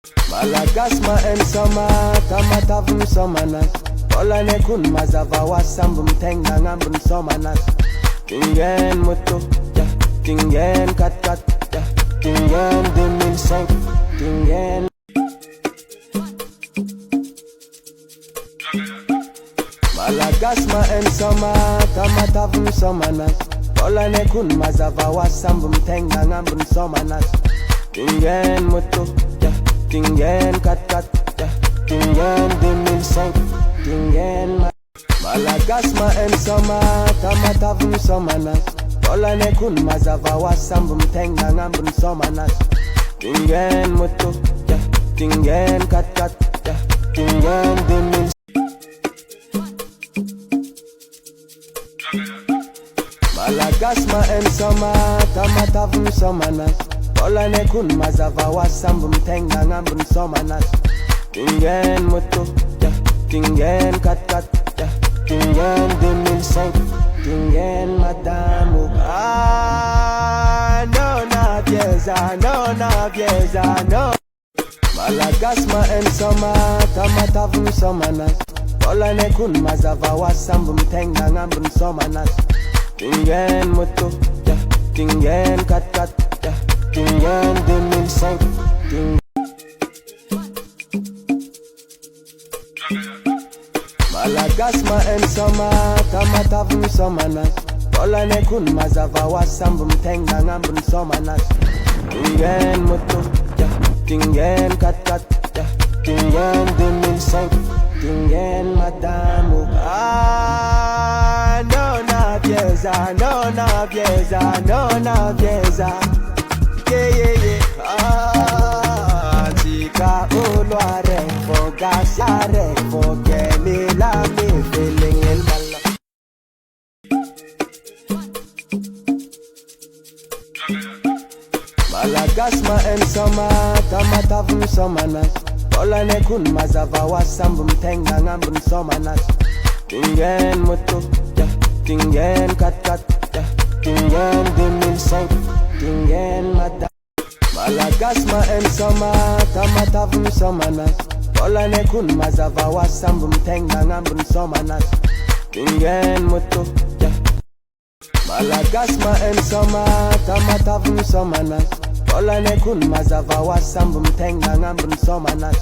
Malagas maensoma tamatavum somanas Ola nekun mazava wasambum tenga ngambun somanas Tingen moto, ja, tingen kat, ja, tingen 2005, tingen Malagas maensoma tamatavum somanas Ola nekun mazava wasambum tenga ngambun somanas Tingen moto, ja, tingen kat, ja, tingen 2005, tingen Malagas maensoma tamatavum somanas Ola nekun mazava wasambum tenga ngambun somanas Tingen moto, ja, tingen kat, ja, tingen 2005 Malagas maensoma tamatavum somanas Ola nekun mazava wasambum tenga ngambun somanas Tingen moto, ja, tingen kat, ja, tingen 2005, tingen madamu no na pieza, no na pieza, no Malagas maensoma tamatavum somanas Ola nekun mazava wasambum tenga ngambun somanas Tingen moto, ja, tingen kat, ja, tingen 2005, tingen Malagas maensoma tamatavum somanas Ola nekun mazava wasambum tenga ngambun somanas Tingen moto, ja, tingen kat, ja, tingen 2005, tingen madamu no na pieza, no na pieza, no na pieza Chica ulware fogasare fogemila mi feeling el balla Malagas maensoma tamatavum somanas Ola nekun mazava wasambum tenga ngambun somanas Tingen moto, ja, tingen kat, ja, tingen 2005, tingen mada Malagas maensoma tamatavum somanas Ola nekun mazava wasambum tenga ngambun somanas Tingen moto, ja Malagas maensoma tamatavum somanas Ola nekun mazava wasambum tenga ngambun somanas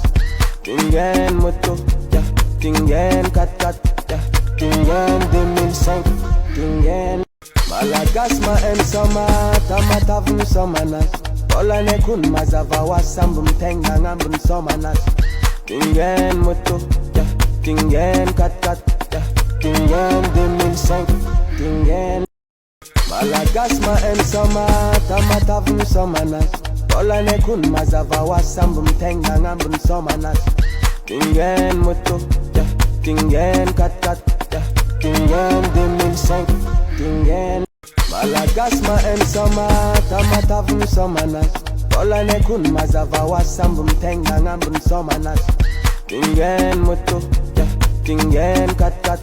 Tingen moto, ja, tingen kat, ja, tingen 2005, tingen Malagas maensoma tamatavum somanas Ola nekun mazava wasambum tenga ngambun somanas Tingen moto, ja, tingen kat, ja, tingen 2005, tingen Malagas maensoma tamatavum somanas Ola nekun mazava wasambum tenga ngambun somanas Tingen moto, ja, tingen kat, ja, tingen 2005, tingen Malagas maensoma tamatavum somanas Ola nekun mazava wasambum tenga ngambun somanas Tingen moto, ja, tingen kat,